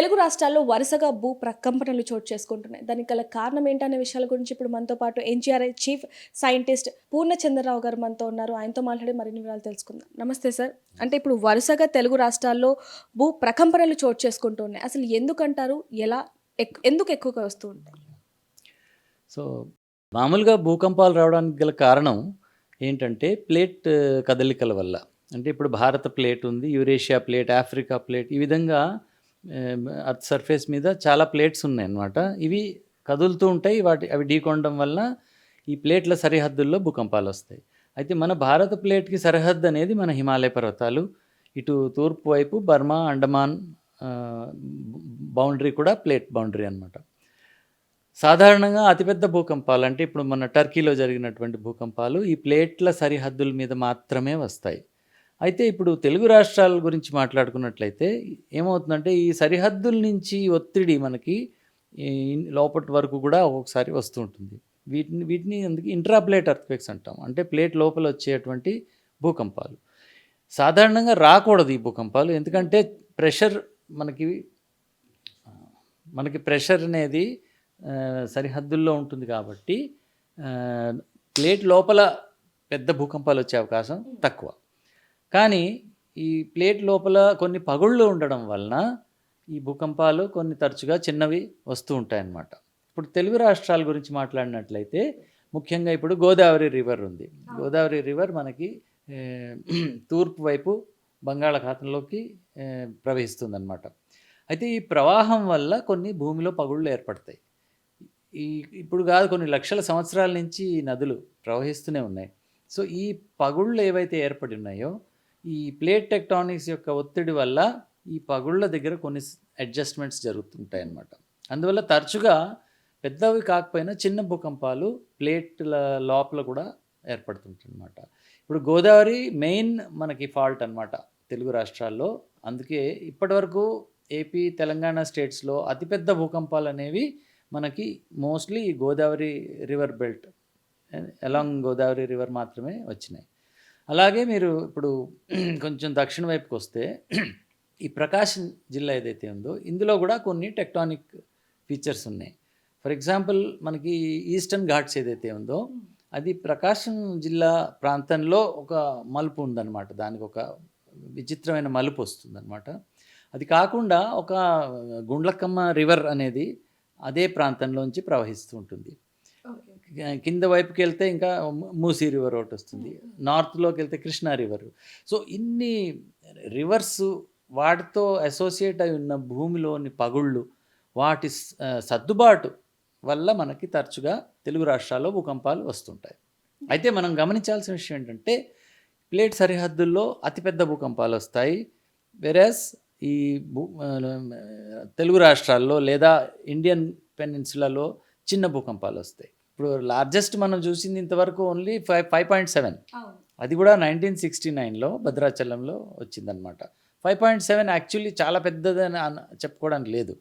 తెలుగు రాష్ట్రాల్లో వరుసగా భూ ప్రకంపనలు చోటు చేసుకుంటున్నాయి. దానికి గల కారణం ఏంటనే విషయాల గురించి ఇప్పుడు మనతో పాటు ఎన్‌జీఆర్‌ఐ చీఫ్ సైంటిస్ట్ పూర్ణచంద్రరావు గారు మనతో ఉన్నారు. ఆయనతో మాట్లాడి మరిన్ని వివరాలు తెలుసుకుందాం. నమస్తే సార్. అంటే ఇప్పుడు వరుసగా తెలుగు రాష్ట్రాల్లో భూ ప్రకంపనలు చోటు చేసుకుంటూ ఉన్నాయి. అసలు ఎందుకంటారు? ఎలా? ఎందుకు ఎక్కువగా వస్తూ ఉంటాయి? సో, మామూలుగా భూకంపాలు రావడానికి గల కారణం ఏంటంటే, ప్లేట్ కదలికల వల్ల. అంటే ఇప్పుడు భారత ప్లేట్ ఉంది, యురేషియా ప్లేట్, ఆఫ్రికా ప్లేట్ ఈ విధంగా అర్త్ సర్ఫేస్ మీద చాలా ప్లేట్స్ ఉన్నాయన్నమాట. ఇవి కదులుతూ ఉంటాయి. అవి ఢీకొనడం వల్ల ఈ ప్లేట్ల సరిహద్దుల్లో భూకంపాలొస్తాయి. అయితే మన భారత ప్లేట్‌కి సరిహద్దు అనేది మన హిమాలయ పర్వతాలు. ఇటు తూర్పు వైపు బర్మా, అండమాన్ ఆహ్, బౌండరీ కూడా ప్లేట్ బౌండరీ అనమాట. సాధారణంగా అతిపెద్ద భూకంపాలు అంటే ఇప్పుడు మన టర్కీలో జరిగినటువంటి భూకంపాలు ఈ ప్లేట్ల సరిహద్దుల మీద మాత్రమే వస్తాయి. అయితే ఇప్పుడు తెలుగు రాష్ట్రాల గురించి మాట్లాడుకున్నట్లయితే ఏమవుతుందంటే ఈ సరిహద్దుల నుంచి ఒత్తిడి మనకి ఈ లోపటి వరకు కూడా ఒక్కొక్కసారి వస్తూ ఉంటుంది. వీటిని వీటిని అందుకే ఇంట్రా ప్లేట్ ఎర్త్‌క్వేక్స్ అంటాం. అంటే ప్లేట్ లోపల వచ్చేటువంటి భూకంపాలు. సాధారణంగా రాకూడదు ఈ భూకంపాలు. ఎందుకంటే ప్రెషర్ మనకి మనకి ప్రెషర్ అనేది సరిహద్దుల్లో ఉంటుంది కాబట్టి ఆహ్, ప్లేట్ లోపల పెద్ద భూకంపాలు వచ్చే అవకాశం తక్కువ. కానీ ఈ ప్లేట్ లోపల కొన్ని పగుళ్ళు ఉండడం వలన ఈ భూకంపాలు కొన్ని తరచుగా చిన్నవి వస్తూ ఉంటాయన్నమాట. ఇప్పుడు తెలుగు రాష్ట్రాల గురించి మాట్లాడినట్లయితే ముఖ్యంగా ఇప్పుడు గోదావరి రివర్ ఉంది. గోదావరి రివర్ మనకి ఆహ్, తూర్పు వైపు బంగాళాఖాతంలోకి ప్రవహిస్తుందన్నమాట. అయితే ఈ ప్రవాహం వల్ల కొన్ని భూమిలో పగుళ్ళు ఏర్పడతాయి. ఈ ఇప్పుడు కాదు కొన్ని లక్షల సంవత్సరాల నుంచి ఈ నదులు ప్రవహిస్తూనే ఉన్నాయి. సో, ఈ పగుళ్ళు ఏవైతే ఏర్పడి ఉన్నాయో, ఈ ప్లేట్ టెక్టానిక్స్ యొక్క ఒత్తిడి వల్ల ఈ పగుళ్ళ దగ్గర కొన్ని అడ్జస్ట్‌మెంట్స్ జరుగుతుంటాయన్నమాట. అందువల్ల తరచుగా పెద్దవి కాకపోయినా చిన్న భూకంపాలు ప్లేట్‌ల లోపల కూడా ఏర్పడుతుంటాయన్నమాట. ఇప్పుడు గోదావరి మెయిన్ మనకి ఫాల్ట్ అనమాట తెలుగు రాష్ట్రాల్లో. అందుకే ఇప్పటివరకు ఏపీ, తెలంగాణ స్టేట్స్‌లో అతిపెద్ద భూకంపాలనేవి మనకి మోస్ట్‌లీ ఈ Godavari river belt along Godavari river మాత్రమే వచ్చినాయి. అలాగే మీరు ఇప్పుడు కొంచెం దక్షిణ వైపుకొస్తే ఈ ప్రకాశం జిల్లా ఏదైతే ఉందో ఇందులో కూడా కొన్ని టెక్టానిక్ ఫీచర్స్ ఉన్నాయి. ఫర్ ఎగ్జాంపుల్ మనకి ఈస్టర్న్ ఘాట్స్ ఏదైతే ఉందో అది ప్రకాశం జిల్లా ప్రాంతంలో ఒక మలుపు ఉందన్నమాట. దానికి ఒక విచిత్రమైన మలుపు వస్తుందన్నమాట. అది కాకుండా ఒక గుండ్లకమ్మ రివర్ అనేది అదే ప్రాంతంలోంచి ప్రవహిస్తూ ఉంటుంది. కింద వైపుకెళ్తే ఇంకా మూసీ రివర్ ఒకటొస్తుంది. నార్త్‌లోకెళ్తే కృష్ణా రివరు. సో, ఇన్ని రివర్సు వాటితో అసోసియేట్ అయి ఉన్న భూమిలోని పగుళ్ళు, వాటి సర్దుబాటు వల్ల మనకి తరచుగా తెలుగు రాష్ట్రాల్లో భూకంపాలు వస్తుంటాయి. అయితే మనం గమనించాల్సిన విషయం ఏంటంటే, ప్లేట్ సరిహద్దుల్లో అతిపెద్ద భూకంపాలొస్తాయి. వెరాస్ ఈ తెలుగు రాష్ట్రాల్లో లేదా ఇండియన్ పెనిన్సులాలో చిన్న భూకంపాలొస్తాయి. ఇప్పుడు లార్జెస్ట్ మనం చూసింది ఇంతవరకు ఓన్లీ 5.7 అది కూడా 1969లో భద్రాచలంలో వచ్చిందనమాట. 5.7 యాక్చువల్లీ చాలా పెద్దదని చెప్పుకోవడానికి లేదు.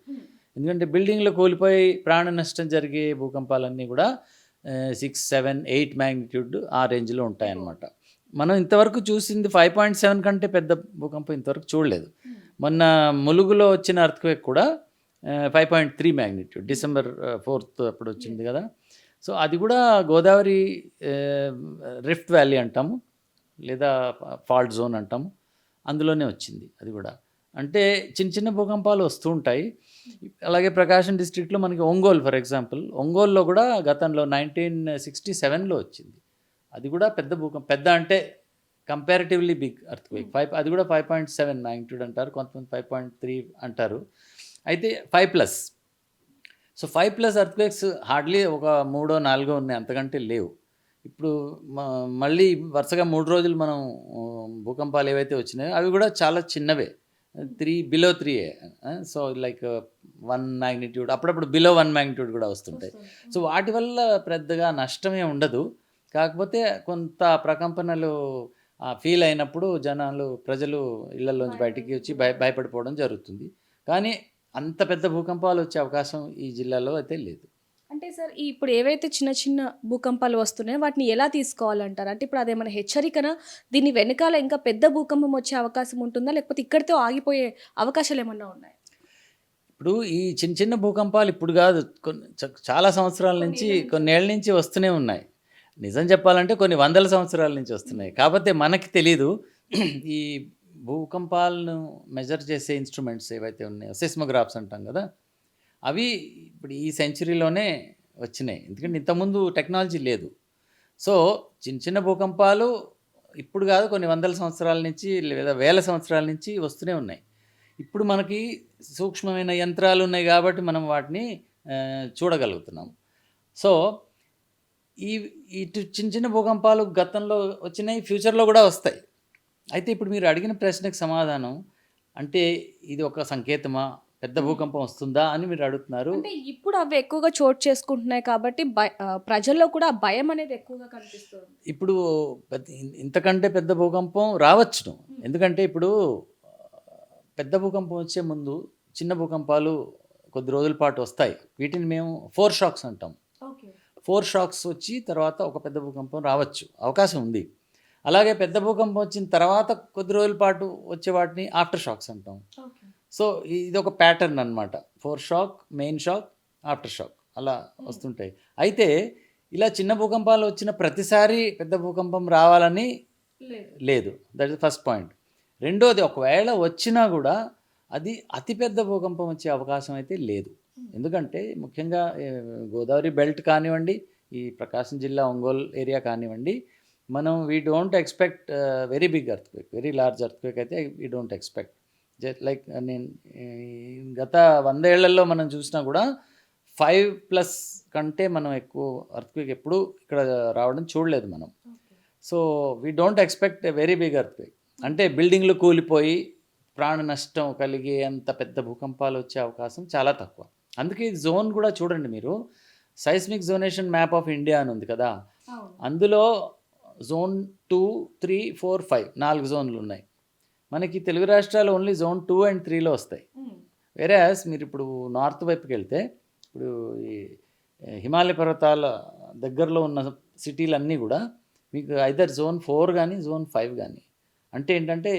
ఎందుకంటే బిల్డింగ్లు కూలిపోయి ప్రాణ నష్టం జరిగే భూకంపాలన్నీ కూడా 6, 7, 8 మ్యాగ్నిట్యూడ్ ఆ రేంజ్లో ఉంటాయన్నమాట. మనం ఇంతవరకు చూసింది 5.7 కంటే పెద్ద భూకంపం ఇంతవరకు చూడలేదు. మొన్న ములుగులో వచ్చిన ఎర్త్‌క్వేక్ కూడా 5.3 మ్యాగ్నిట్యూడ్ డిసెంబర్ 4th అప్పుడు వచ్చింది కదా. సో, అది కూడా గోదావరి రిఫ్ట్ వ్యాలీ అంటాము లేదా ఫాల్ట్ జోన్ అంటాము. అందులోనే వచ్చింది అది కూడా. అంటే చిన్న చిన్న భూకంపాలు వస్తూ ఉంటాయి. అలాగే ప్రకాశం డిస్ట్రిక్ట్‌లో మనకి ఒంగోలు ఫర్ ఎగ్జాంపుల్, ఒంగోలులో కూడా గతంలో 1967లో వచ్చింది. అది కూడా పెద్ద అంటే కంపారిటివ్‌లీ బిగ్ ఎర్త్‌క్వేక్. అది కూడా 5.7 మ్యాగ్నిట్యూడ్ అంటారు. కొంతమంది 5.3 అంటారు. అయితే 5+. సో, 5+ ఎర్త్‌క్వేక్స్ హార్డ్‌లీ ఒక మూడో, నాలుగో ఉన్నాయి. అంతకంటే లేవు. ఇప్పుడు మళ్ళీ వరుసగా 3 రోజులు మనం భూకంపాలు ఏవైతే వచ్చినాయో అవి కూడా చాలా చిన్నవే. 3 బిలో 3ఏ. సో, లైక్ 1 మ్యాగ్నిట్యూడ్ అప్పుడప్పుడు బిలో 1 మ్యాగ్నిట్యూడ్ కూడా వస్తుంటాయి. సో, వాటి వల్ల పెద్దగా నష్టమే ఉండదు. కాకపోతే కొంత ప్రకంపనలు ఫీల్ అయినప్పుడు ప్రజలు ఇళ్లలోంచి బయటికి వచ్చి భయపడిపోవడం జరుగుతుంది. కానీ అంత పెద్ద భూకంపాలు వచ్చే అవకాశం ఈ జిల్లాలో అయితే లేదు. అంటే సార్ ఇప్పుడు ఏవైతే చిన్న చిన్న భూకంపాలు వస్తున్నాయో వాటిని ఎలా తీసుకోవాలంటారు? అంటే ఇప్పుడు అదేమైనా హెచ్చరికనా? దీని వెనకాల ఇంకా పెద్ద భూకంపం వచ్చే అవకాశం ఉంటుందా? లేకపోతే ఇక్కడితో ఆగిపోయే అవకాశాలేమన్నా ఉన్నాయా? ఇప్పుడు ఈ చిన్న చిన్న భూకంపాలు ఇప్పుడు కాదు, చాలా సంవత్సరాల నుంచి, కొన్నేళ్ల నుంచి వస్తూనే ఉన్నాయి. నిజం చెప్పాలంటే కొన్ని వందల సంవత్సరాల నుంచి వస్తున్నాయి. కాకపోతే మనకి తెలీదు. ఈ భూకంపాలను మెజర్ చేసే ఇన్స్ట్రుమెంట్స్ ఏవైతే ఉన్నాయో, సెస్మోగ్రాఫ్స్ అంటాం కదా, అవి ఇప్పుడు ఈ సెంచరీలోనే వచ్చినాయి. ఎందుకంటే ఇంతకుముందు టెక్నాలజీ లేదు. సో చిన్న చిన్న భూకంపాలు ఇప్పుడు కాదు, కొన్ని వందల సంవత్సరాల నుంచి లేదా వేల సంవత్సరాల నుంచి వస్తూనే ఉన్నాయి. ఇప్పుడు మనకి సూక్ష్మమైన యంత్రాలు ఉన్నాయి కాబట్టి మనం వాటిని చూడగలుగుతున్నాం. సో ఈ ఇటు చిన్న చిన్న భూకంపాలు గతంలో వచ్చినాయి, ఫ్యూచర్లో కూడా వస్తాయి. అయితే ఇప్పుడు మీరు అడిగిన ప్రశ్నకు సమాధానం అంటే ఇది ఒక సంకేతమా, పెద్ద భూకంపం వస్తుందా అని మీరు అడుగుతున్నారు. అంటే ఇప్పుడు అవి ఎక్కువగా చోటు చేసుకుంటున్నాయి కాబట్టి ప్రజల్లో కూడా ఆ భయం అనేది ఎక్కువగా కనిపిస్తుంది. ఇప్పుడు ఇంతకంటే పెద్ద భూకంపం రావచ్చును. ఎందుకంటే ఇప్పుడు పెద్ద భూకంపం వచ్చే ముందు చిన్న భూకంపాలు కొద్ది రోజుల పాటు వస్తాయి. వీటిని మేము 4 షాక్స్ అంటాం. 4 షాక్స్ వచ్చి తర్వాత ఒక పెద్ద భూకంపం రావచ్చు, అవకాశం ఉంది. అలాగే పెద్ద భూకంపం వచ్చిన తర్వాత కొద్ది రోజుల పాటు వచ్చే వాటిని ఆఫ్టర్ షాక్స్ అంటాం. సో ఇది ఒక ప్యాటర్న్ అనమాట. 4 shock, main shock, after shock అలా వస్తుంటాయి. అయితే ఇలా చిన్న భూకంపాలు వచ్చిన ప్రతిసారి పెద్ద భూకంపం రావాలని లేదు. That is first point. రెండోది, ఒకవేళ వచ్చినా కూడా అది అతిపెద్ద భూకంపం వచ్చే అవకాశం అయితే లేదు. ఎందుకంటే ముఖ్యంగా గోదావరి బెల్ట్ కానివ్వండి, ఈ ప్రకాశం జిల్లా ఒంగోలు ఏరియా కానివ్వండి, మనం we don't expect very big earthquake, very large earthquake అయితే we don't expect. Just like నేను గత 100 ఏళ్లలో మనం చూసినా కూడా 5+ కంటే మనం ఎక్కువ ఎర్త్క్వేక్ ఎప్పుడు ఇక్కడ రావడం చూడలేదు మనం. So we don't expect a very big earthquake. అంటే బిల్డింగ్లు కూలిపోయి ప్రాణ నష్టం కలిగే అంత పెద్ద భూకంపాలు వచ్చే అవకాశం చాలా తక్కువ. అందుకే ఈ జోన్ కూడా చూడండి మీరు, సైస్మిక్ జోనేషన్ మ్యాప్ ఆఫ్ ఇండియా అని ఉంది కదా, అందులో జోన్ 2, 3, 4, 5 4 జోన్లు ఉన్నాయి. మనకి తెలుగు రాష్ట్రాలు ఓన్లీ జోన్ 2 and 3లో వస్తాయి. వేరేస్ మీరు ఇప్పుడు నార్త్ వైపుకి వెళ్తే, ఇప్పుడు ఈ హిమాలయ పర్వతాల దగ్గరలో ఉన్న సిటీలన్నీ కూడా మీకు ఐదర్ జోన్ 4 కానీ జోన్ 5 కానీ. అంటే ఏంటంటే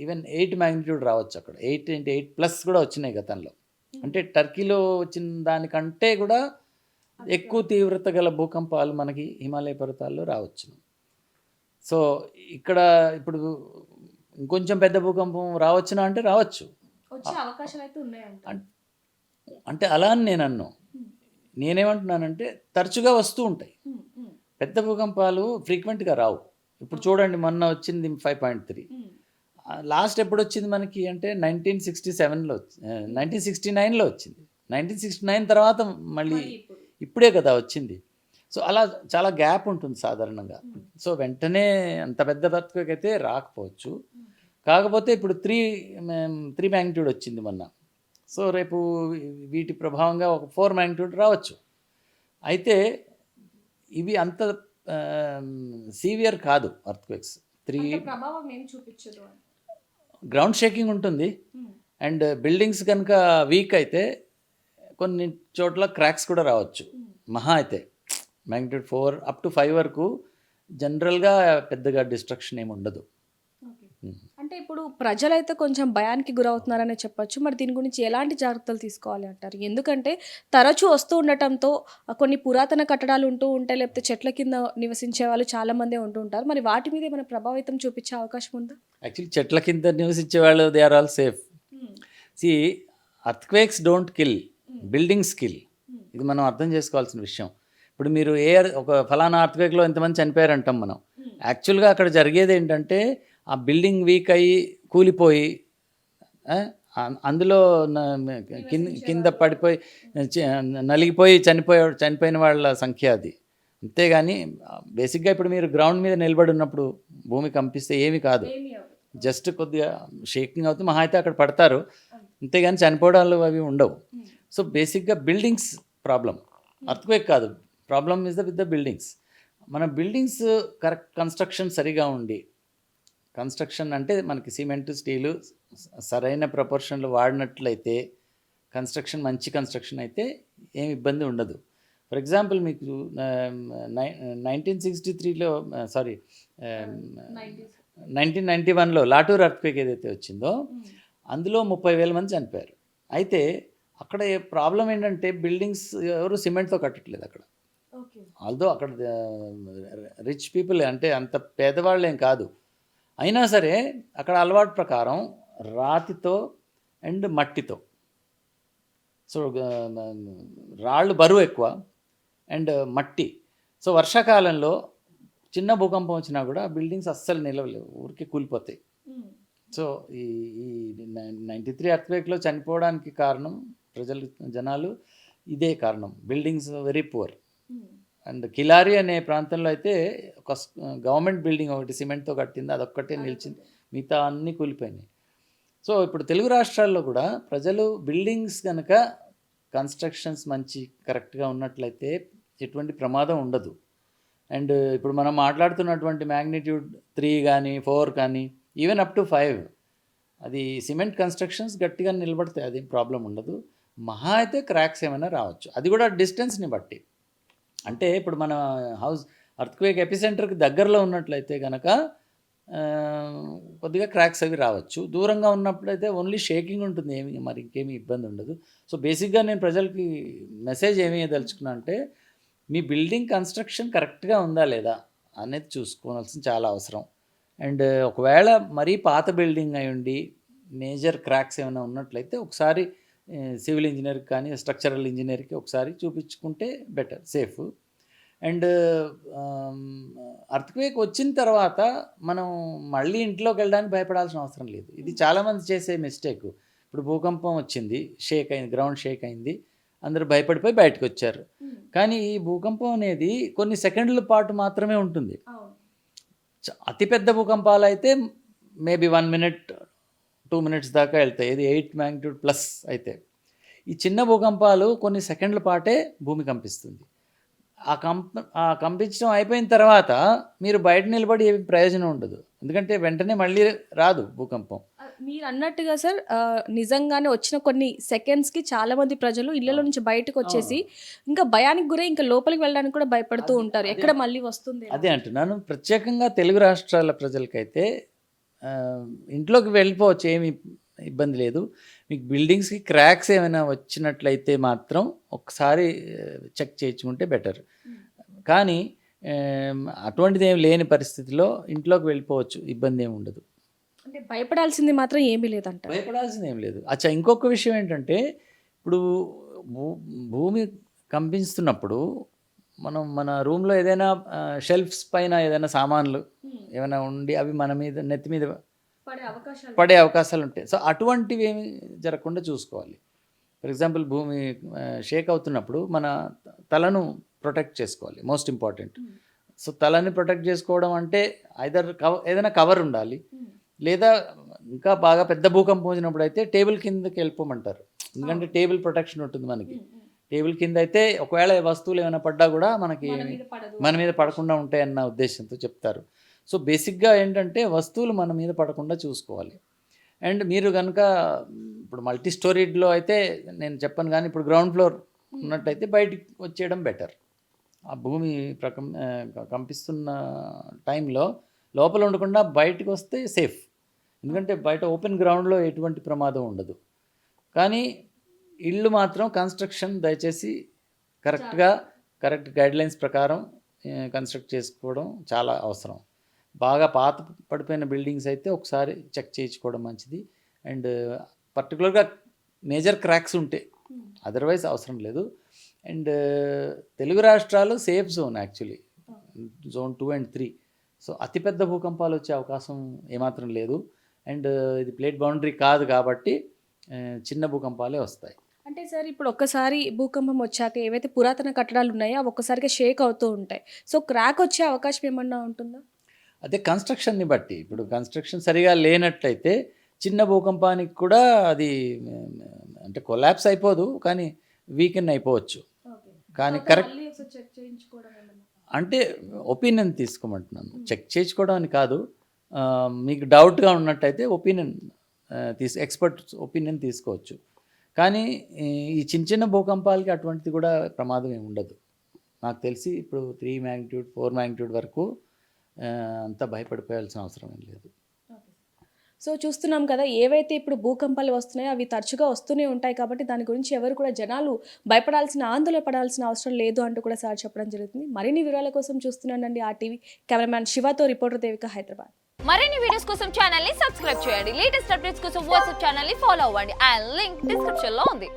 ఈవెన్ 8 మ్యాగ్నిట్యూడ్ రావచ్చు అక్కడ. 8 అంటే 8+ కూడా వచ్చినాయి గతంలో. అంటే టర్కీలో వచ్చిన దానికంటే కూడా ఎక్కువ తీవ్రత గల భూకంపాలు మనకి హిమాలయ పర్వతాల్లో రావచ్చు. సో ఇక్కడ ఇప్పుడు ఇంకొంచెం పెద్ద భూకంపం రావచ్చునా అంటే రావచ్చు, అవకాశాలు అయితే ఉన్నాయంట. అంటే అలా అని నేను అన్నాను. నేనేమంటున్నానంటే తరచుగా వస్తూ ఉంటాయి. పెద్ద భూకంపాలు ఫ్రీక్వెంట్గా రావు. ఇప్పుడు చూడండి, మొన్న వచ్చింది 5.3. లాస్ట్ ఎప్పుడు వచ్చింది మనకి అంటే 1967లో 1969లో వచ్చింది. 1969 తర్వాత మళ్ళీ ఇప్పుడే కదా వచ్చింది. సో అలా చాలా గ్యాప్ ఉంటుంది సాధారణంగా. సో వెంటనే అంత పెద్ద ఎర్త్క్వేక్ అయితే రాకపోవచ్చు. కాకపోతే ఇప్పుడు 3 మ్యాగ్నిట్యూడ్ వచ్చింది మొన్న. సో రేపు వీటి ప్రభావంగా ఒక 4 మ్యాగ్నిట్యూడ్ రావచ్చు. అయితే ఇవి అంత సీవియర్ కాదు ఎర్త్క్వేక్స్. 3 గ్రౌండ్ షేకింగ్ ఉంటుంది. అండ్ బిల్డింగ్స్ కనుక వీక్ అయితే కొన్ని చోట్ల క్రాక్స్ కూడా రావచ్చు. మహా అయితే మ్యాగ్నిట్యూడ్ 4 up to 5 వరకు జనరల్గా పెద్దగా డిస్ట్రక్షన్ ఏమి ఉండదు. అంటే ఇప్పుడు ప్రజలైతే కొంచెం భయానికి గురవుతున్నారనే చెప్పొచ్చు. మరి దీని గురించి ఎలాంటి జాగ్రత్తలు తీసుకోవాలి అంటారు? ఎందుకంటే తరచూ వస్తూ ఉండటంతో కొన్ని పురాతన కట్టడాలు ఉంటూ ఉంటాయి, లేకపోతే చెట్ల కింద నివసించే వాళ్ళు చాలామందే ఉంటూ ఉంటారు. మరి వాటి మీద ఏమైనా ప్రభావితం చూపించే అవకాశం ఉందా? యాక్చువల్లీ చెట్ల కింద నివసించే వాళ్ళు they are all safe. See earthquakes don't kill, buildings kill. ఇది మనం అర్థం చేసుకోవాల్సిన విషయం. ఇప్పుడు మీరు ఒక ఫలానా ఎర్త్క్వేక్లో ఎంతమంది చనిపోయారు అంటాం మనం. యాక్చువల్గా అక్కడ జరిగేది ఏంటంటే ఆ బిల్డింగ్ వీక్ అయ్యి కూలిపోయి అందులో కింద పడిపోయి నలిగిపోయి చనిపోయిన వాళ్ళ సంఖ్య అది. అంతేగాని బేసిక్గా ఇప్పుడు మీరు గ్రౌండ్ మీద నిలబడి ఉన్నప్పుడు భూమి కంపిస్తే ఏమీ కాదు, జస్ట్ కొద్దిగా షేకింగ్ అవుతుంది, మహా అయితే అక్కడ పడతారు, అంతేగాని చనిపోవడాలు అవి ఉండవు. సో బేసిక్గా బిల్డింగ్స్ ప్రాబ్లం, ఎర్త్క్వేక్ కాదు. Problem is with the buildings. మన బిల్డింగ్స్ కరెక్ట్ కన్స్ట్రక్షన్ సరిగా ఉండి, కన్స్ట్రక్షన్ అంటే మనకి సిమెంట్, స్టీలు సరైన ప్రపోర్షన్లో వాడినట్లయితే, కన్స్ట్రక్షన్ మంచి కన్స్ట్రక్షన్ అయితే ఏమి ఇబ్బంది ఉండదు. ఫర్ ఎగ్జాంపుల్ మీకు 1963లో 1991లో లాటూర్ ఎర్త్క్వేక్ ఏదైతే వచ్చిందో అందులో 30,000 మంది చనిపోయారు. అయితే అక్కడ ప్రాబ్లం ఏంటంటే బిల్డింగ్స్ ఎవరు సిమెంట్తో కట్టట్లేదు అక్కడ. ఓకే. ఆల్దో అక్కడ రిచ్ పీపుల్ అంటే అంత పేదవాళ్ళేం కాదు. అయినా సరే అక్కడ అలవాటు ప్రకారం రాతితో అండ్ మట్టితో. సో రాళ్ళు బరువు ఎక్కువ అండ్ మట్టి. సో వర్షాకాలంలో చిన్న భూకంపం వచ్చినా కూడా బిల్డింగ్స్ అస్సలు నిలవలేవు, ఊరికే కూలిపోతాయి. సో ఈ ఈ 93 ఎర్త్క్వేక్లో చనిపోవడానికి కారణం జనాలు ఇదే కారణం. Buildings very poor. And Kilari అనే ప్రాంతంలో అయితే ఒక గవర్నమెంట్ బిల్డింగ్ ఒకటి సిమెంట్తో కట్టింది, అదొక్కటే నిలిచింది, మిగతా అన్నీ కూలిపోయినాయి. సో ఇప్పుడు తెలుగు రాష్ట్రాల్లో కూడా ప్రజలు బిల్డింగ్స్ కనుక కన్స్ట్రక్షన్స్ మంచి కరెక్ట్గా ఉన్నట్లయితే ఎటువంటి ప్రమాదం ఉండదు. అండ్ ఇప్పుడు మనం మాట్లాడుతున్నటువంటి మ్యాగ్నిట్యూడ్ 3 కానీ 4 కానీ ఈవెన్ అప్ టు 5 అది సిమెంట్ కన్స్ట్రక్షన్స్ గట్టిగా నిలబడతాయి, అదేం ప్రాబ్లం ఉండదు. మహా అయితే క్రాక్స్ ఏమైనా రావచ్చు, అది కూడా డిస్టెన్స్ని బట్టి. అంటే ఇప్పుడు మన హౌస్ ఎర్త్క్వేక్ ఎపిసెంటర్కి దగ్గరలో ఉన్నట్లయితే కనుక కొద్దిగా క్రాక్స్ అవి రావచ్చు. దూరంగా ఉన్నప్పుడైతే ఓన్లీ షేకింగ్ ఉంటుంది, మరి ఇంకేమీ ఇబ్బంది ఉండదు. సో బేసిక్గా నేను ప్రజలకి మెసేజ్ ఏమీ దలుచుకున్నా అంటే మీ బిల్డింగ్ కన్స్ట్రక్షన్ కరెక్ట్గా ఉందా లేదా అనేది చూసుకోవాల్సిన చాలా అవసరం. అండ్ ఒకవేళ మరీ పాత బిల్డింగ్ అయి ఉండి మేజర్ క్రాక్స్ ఏమైనా ఉన్నట్లయితే ఒకసారి సివిల్ ఇంజనీర్కి కానీ స్ట్రక్చరల్ ఇంజనీర్కి ఒకసారి చూపించుకుంటే బెటర్, సేఫ్. అండ్ ఎర్త్క్వేక్ వచ్చిన తర్వాత మనం మళ్ళీ ఇంట్లోకి వెళ్ళడానికి భయపడాల్సిన అవసరం లేదు. ఇది చాలామంది చేసే మిస్టేక్. ఇప్పుడు భూకంపం వచ్చింది, షేక్ అయింది, గ్రౌండ్ షేక్ అయింది, అందరూ భయపడిపోయి బయటకు వచ్చారు. కానీ ఈ భూకంపం అనేది కొన్ని సెకండ్ల పాటు మాత్రమే ఉంటుంది. అతిపెద్ద భూకంపాలు అయితే మేబీ 1 minute 2 minutes దాకా వెళ్తాయి, ఇది 8 magnitude ప్లస్ అయితే. ఈ చిన్న భూకంపాలు కొన్ని సెకండ్ల పాటే భూమి కంపిస్తుంది. ఆ కంపించడం అయిపోయిన తర్వాత మీరు బయట నిలబడి ఏమి ప్రయోజనం ఉండదు, ఎందుకంటే వెంటనే మళ్ళీ రాదు భూకంపం. మీరు అన్నట్టుగా సార్ నిజంగానే వచ్చిన కొన్ని సెకండ్స్కి చాలా మంది ప్రజలు ఇళ్లలో నుంచి బయటకు వచ్చేసి ఇంకా భయానికి గురై ఇంకా లోపలికి వెళ్ళడానికి కూడా భయపడుతూ ఉంటారు, ఎక్కడ మళ్ళీ వస్తుంది. అదే అంటున్నాను, ప్రత్యేకంగా తెలుగు రాష్ట్రాల ప్రజలకైతే ఇంట్లోకి వెళ్ళిపోవచ్చు, ఏమి ఇబ్బంది లేదు. మీకు బిల్డింగ్స్కి క్రాక్స్ ఏమైనా వచ్చినట్లయితే మాత్రం ఒకసారి చెక్ చేయించుకుంటే బెటర్. కానీ అటువంటిది ఏమి లేని పరిస్థితిలో ఇంట్లోకి వెళ్ళిపోవచ్చు, ఇబ్బంది ఏమి ఉండదు. అంటే భయపడాల్సింది మాత్రం ఏమీ లేదంట. భయపడాల్సింది ఏం లేదు. అచ్చా, ఇంకొక విషయం ఏంటంటే ఇప్పుడు భూమి కంపిస్తున్నప్పుడు మనం మన రూమ్లో ఏదైనా షెల్ఫ్స్ పైన ఏదైనా సామాన్లు ఏమైనా ఉండి అవి మన మీద నెత్తి మీద పడే అవకాశాలు ఉంటాయి. సో అటువంటివి ఏమి జరగకుండా చూసుకోవాలి. ఫర్ ఎగ్జాంపుల్ భూమి షేక్ అవుతున్నప్పుడు మన తలను ప్రొటెక్ట్ చేసుకోవాలి, మోస్ట్ ఇంపార్టెంట్. సో తలని ప్రొటెక్ట్ చేసుకోవడం అంటే ఐదర్ ఏదైనా కవర్ ఉండాలి, లేదా ఇంకా బాగా పెద్ద భూకంపం వచ్చినప్పుడు అయితే టేబుల్ కిందకి వెళ్ళిపోమంటారు, ఎందుకంటే టేబుల్ ప్రొటెక్షన్ ఉంటుంది మనకి. టేబుల్ కింద అయితే ఒకవేళ వస్తువులు ఏమైనా పడ్డా కూడా మనకి మన మీద పడకుండా ఉంటాయన్న ఉద్దేశంతో చెప్తారు. సో బేసిక్గా ఏంటంటే వస్తువులు మన మీద పడకుండా చూసుకోవాలి. అండ్ మీరు కనుక ఇప్పుడు మల్టీ స్టోరీడ్లో అయితే నేను చెప్పను, కానీ ఇప్పుడు గ్రౌండ్ ఫ్లోర్ ఉన్నట్టయితే బయటికి వచ్చేయడం బెటర్. ఆ భూమి కంపిస్తున్న టైంలో లోపల ఉండకుండా బయటకు వస్తే సేఫ్, ఎందుకంటే బయట ఓపెన్ గ్రౌండ్లో ఎటువంటి ప్రమాదం ఉండదు. కానీ ఇళ్ళు మాత్రం కన్స్ట్రక్షన్ దయచేసి కరెక్ట్ గైడ్లైన్స్ ప్రకారం కన్స్ట్రక్ట్ చేసుకోవడం చాలా అవసరం. బాగా పాత పడిపోయిన బిల్డింగ్స్ అయితే ఒకసారి చెక్ చేయించుకోవడం మంచిది. అండ్ పర్టికులర్గా మేజర్ క్రాక్స్ ఉంటే, అదర్వైజ్ అవసరం లేదు. అండ్ తెలుగు రాష్ట్రాలు safe zone, actually zone 2 and 3. So అతిపెద్ద భూకంపాలు వచ్చే అవకాశం ఏమాత్రం లేదు. అండ్ ఇది ప్లేట్ బౌండరీ కాదు కాబట్టి చిన్న భూకంపాలే వస్తాయి. అంటే సార్ ఇప్పుడు ఒక్కసారి భూకంపం వచ్చాక ఏవైతే పురాతన కట్టడాలు ఉన్నాయో అవి ఒక్కసారిగా షేక్ అవుతూ ఉంటాయి, సో క్రాక్ వచ్చే అవకాశం ఏమన్నా ఉంటుందా? అదే కన్స్ట్రక్షన్ని బట్టి. ఇప్పుడు కన్స్ట్రక్షన్ సరిగా లేనట్లయితే చిన్న భూకంపానికి కూడా అది అంటే కొలాప్స్ అయిపోదు, కానీ వీకెన్ అయిపోవచ్చు. కానీ కరెక్ట్ అంటే ఒపీనియన్ తీసుకోమంటున్నాను, చెక్ చేయించుకోవడం అని కాదు. మీకు డౌట్గా ఉన్నట్టయితే ఒపీనియన్ ఎక్స్పర్ట్ ఒపీనియన్ తీసుకోవచ్చు. కానీ ఈ చిన్న భూకంపాలకి అటువంటిది కూడా ప్రమాదం ఏమి ఉండదు. నాకు తెలిసి ఇప్పుడు 3 magnitude 4 magnitude వరకు అంతా భయపడిపోయాల్సిన అవసరం ఏం లేదు. సో చూస్తున్నాం కదా, ఏవైతే ఇప్పుడు భూకంపాలు వస్తున్నాయో అవి తరచుగా వస్తూనే ఉంటాయి కాబట్టి దాని గురించి ఎవరు కూడా జనాలు భయపడాల్సిన, ఆందోళన పడాల్సిన అవసరం లేదు అంటూ కూడా సార్ చెప్పడం జరుగుతుంది. మరిన్ని వివరాల కోసం చూస్తున్నానండి ఆర్టీవీ. కెమెరామ్యాన్ శివతో రిపోర్టర్ దేవిక, హైదరాబాద్. మరిన్ని వీడియోస్ కోసం ఛానల్ ని సబ్స్క్రైబ్ చేయండి. లేటెస్ట్ అప్డేట్స్ కోసం వాట్సాప్ ఛానల్ ని ఫాలో అవ్వండి. ఆ లింక్ డిస్క్రిప్షన్ లో ఉంది.